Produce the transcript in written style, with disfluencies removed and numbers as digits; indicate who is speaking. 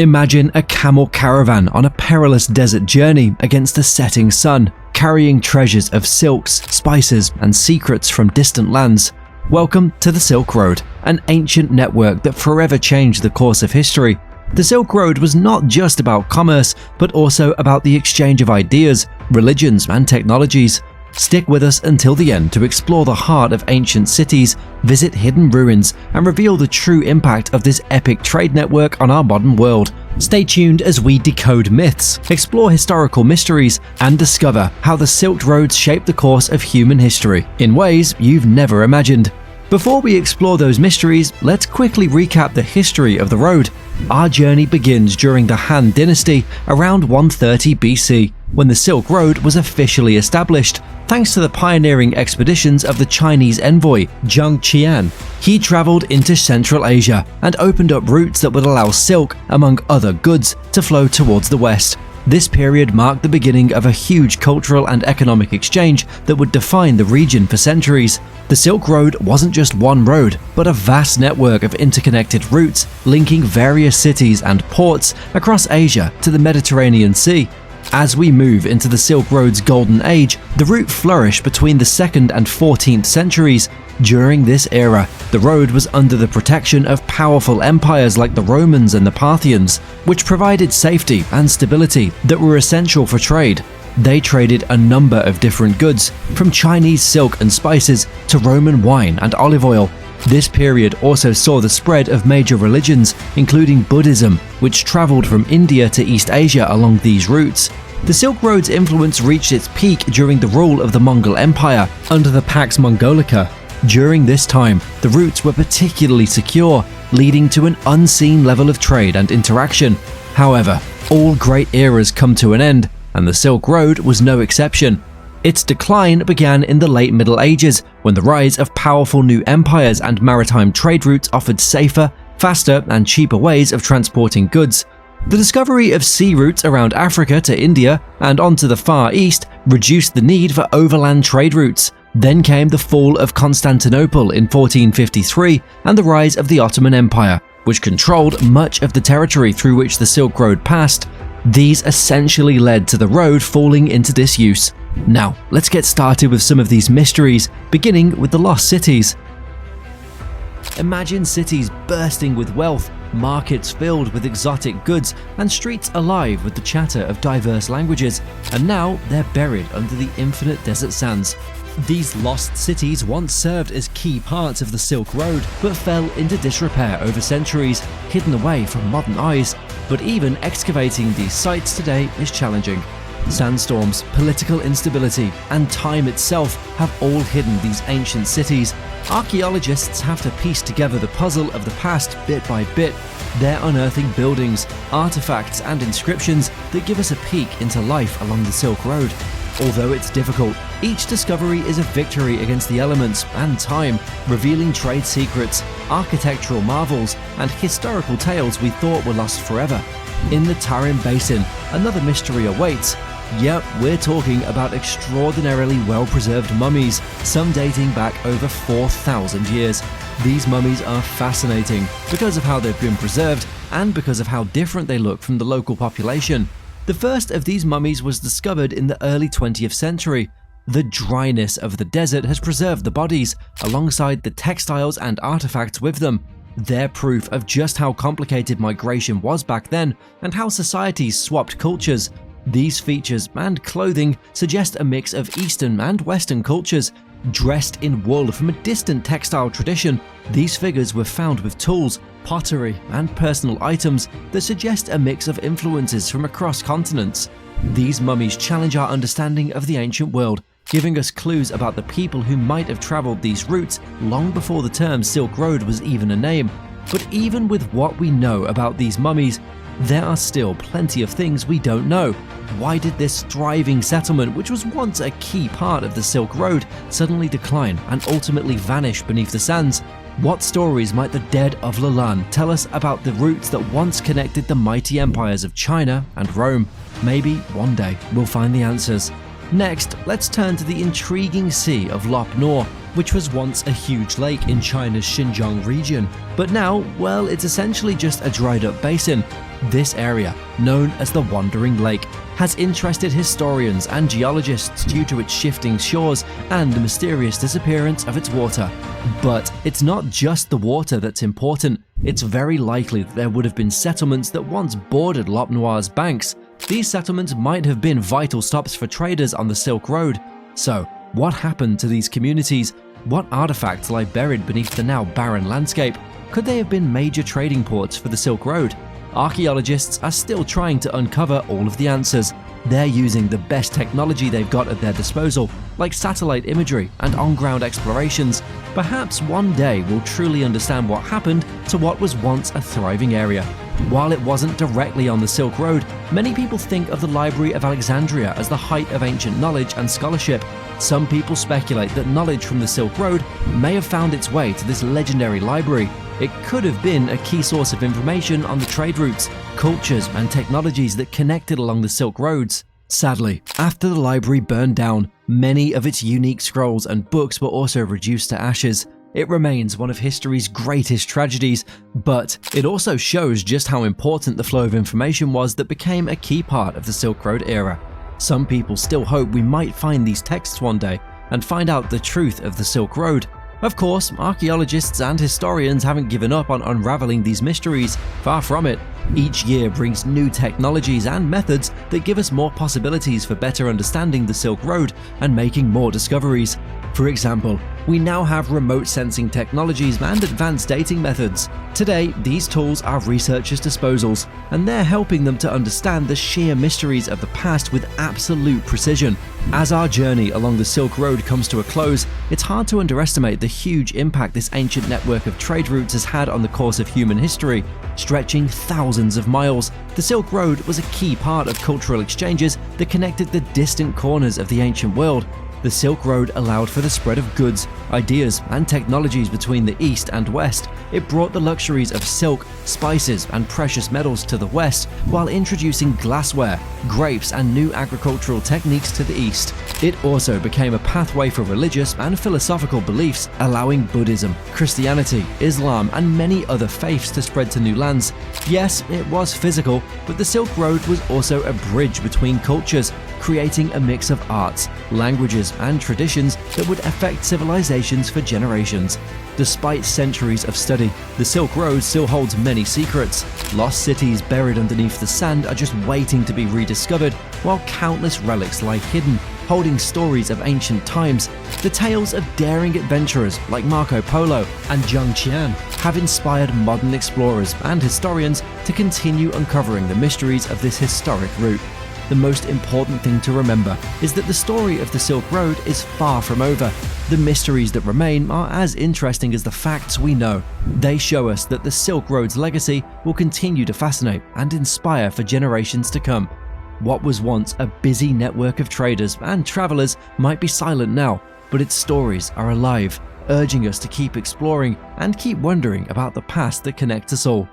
Speaker 1: Imagine a camel caravan on a perilous desert journey against a setting sun, carrying treasures of silks, spices, and secrets from distant lands. Welcome to the Silk Road, an ancient network that forever changed the course of history. The Silk Road was not just about commerce, but also about the exchange of ideas, religions, and technologies. Stick with us until the end to explore the heart of ancient cities, visit hidden ruins, and reveal the true impact of this epic trade network on our modern world. Stay tuned as we decode myths, explore historical mysteries, and discover how the Silk Roads shaped the course of human history in ways you've never imagined. Before we explore those mysteries, let's quickly recap the history of the road. Our journey begins during the Han Dynasty around 130 BC, when the Silk Road was officially established, thanks to the pioneering expeditions of the Chinese envoy Zheng Qian. He traveled into Central Asia and opened up routes that would allow silk, among other goods, to flow towards the west. This period marked the beginning of a huge cultural and economic exchange that would define the region for centuries. The Silk Road wasn't just one road, but a vast network of interconnected routes linking various cities and ports across Asia to the Mediterranean Sea. As we move into the Silk Road's golden age, the route flourished between the 2nd and 14th centuries. During this era, the road was under the protection of powerful empires like the Romans and the Parthians, which provided safety and stability that were essential for trade. They traded a number of different goods, from Chinese silk and spices to Roman wine and olive oil. This period also saw the spread of major religions, including Buddhism, which traveled from India to East Asia along these routes. The Silk Road's influence reached its peak during the rule of the Mongol Empire under the Pax Mongolica. During this time, the routes were particularly secure, leading to an unseen level of trade and interaction. However, all great eras come to an end, and the Silk Road was no exception. Its decline began in the late Middle Ages, when the rise of powerful new empires and maritime trade routes offered safer, faster, and cheaper ways of transporting goods. The discovery of sea routes around Africa to India and onto the Far East reduced the need for overland trade routes. Then came the fall of Constantinople in 1453 and the rise of the Ottoman Empire, which controlled much of the territory through which the Silk Road passed. These essentially led to the road falling into disuse. Now, let's get started with some of these mysteries, beginning with the lost cities. Imagine cities bursting with wealth, markets filled with exotic goods, and streets alive with the chatter of diverse languages, and now they're buried under the infinite desert sands. These lost cities once served as key parts of the Silk Road, but fell into disrepair over centuries, hidden away from modern eyes. But even excavating these sites today is challenging. Sandstorms, political instability, and time itself have all hidden these ancient cities. Archaeologists have to piece together the puzzle of the past bit by bit. They're unearthing buildings, artifacts, and inscriptions that give us a peek into life along the Silk Road. Although it's difficult, each discovery is a victory against the elements and time, revealing trade secrets, architectural marvels, and historical tales we thought were lost forever. In the Tarim Basin, another mystery awaits. Yep, we're talking about extraordinarily well-preserved mummies, some dating back over 4,000 years. These mummies are fascinating because of how they've been preserved and because of how different they look from the local population. The first of these mummies was discovered in the early 20th century. The dryness of the desert has preserved the bodies, alongside the textiles and artifacts with them. They're proof of just how complicated migration was back then and how societies swapped cultures. These features and clothing suggest a mix of Eastern and Western cultures. Dressed in wool from a distant textile tradition, these figures were found with tools, pottery, and personal items that suggest a mix of influences from across continents. These mummies challenge our understanding of the ancient world, giving us clues about the people who might have traveled these routes long before the term Silk Road was even a name. But even with what we know about these mummies, there are still plenty of things we don't know. Why did this thriving settlement, which was once a key part of the Silk Road, suddenly decline and ultimately vanish beneath the sands? What stories might the dead of Lalan tell us about the routes that once connected the mighty empires of China and Rome? Maybe one day we'll find the answers. Next, let's turn to the intriguing Sea of Lop Nor, which was once a huge lake in China's Xinjiang region, but now, well, it's essentially just a dried up basin. This area, known as the Wandering Lake, has interested historians and geologists due to its shifting shores and the mysterious disappearance of its water. But it's not just the water that's important. It's very likely that there would have been settlements that once bordered Lop Nor's banks. These settlements might have been vital stops for traders on the Silk Road. So, what happened to these communities? What artifacts lie buried beneath the now barren landscape? Could they have been major trading ports for the Silk Road? Archaeologists are still trying to uncover all of the answers. They're using the best technology they've got at their disposal, like satellite imagery and on-ground explorations. Perhaps one day we'll truly understand what happened to what was once a thriving area. While it wasn't directly on the Silk Road, many people think of the Library of Alexandria as the height of ancient knowledge and scholarship. Some people speculate that knowledge from the Silk Road may have found its way to this legendary library. It could have been a key source of information on the trade routes, cultures, and technologies that connected along the Silk Roads. Sadly, after the library burned down, many of its unique scrolls and books were also reduced to ashes. It remains one of history's greatest tragedies, but it also shows just how important the flow of information was that became a key part of the Silk Road era. Some people still hope we might find these texts one day and find out the truth of the Silk Road. Of course, archaeologists and historians haven't given up on unraveling these mysteries, far from it. Each year brings new technologies and methods that give us more possibilities for better understanding the Silk Road and making more discoveries. For example, we now have remote sensing technologies and advanced dating methods. Today, these tools are researchers' disposals, and they're helping them to understand the sheer mysteries of the past with absolute precision. As our journey along the Silk Road comes to a close, it's hard to underestimate the huge impact this ancient network of trade routes has had on the course of human history. Stretching thousands of miles, the Silk Road was a key part of cultural exchanges that connected the distant corners of the ancient world. The Silk Road allowed for the spread of goods, ideas, and technologies between the East and West. It brought the luxuries of silk, spices, and precious metals to the West, while introducing glassware, grapes, and new agricultural techniques to the East. It also became a pathway for religious and philosophical beliefs, allowing Buddhism, Christianity, Islam, and many other faiths to spread to new lands. Yes, it was physical, but the Silk Road was also a bridge between cultures, creating a mix of arts, languages, and traditions that would affect civilizations for generations. Despite centuries of study, the Silk Road still holds many secrets. Lost cities buried underneath the sand are just waiting to be rediscovered, while countless relics lie hidden, holding stories of ancient times. The tales of daring adventurers like Marco Polo and Zheng Qian have inspired modern explorers and historians to continue uncovering the mysteries of this historic route. The most important thing to remember is that the story of the Silk Road is far from over. The mysteries that remain are as interesting as the facts we know. They show us that the Silk Road's legacy will continue to fascinate and inspire for generations to come. What was once a busy network of traders and travelers might be silent now, but its stories are alive, urging us to keep exploring and keep wondering about the past that connects us all.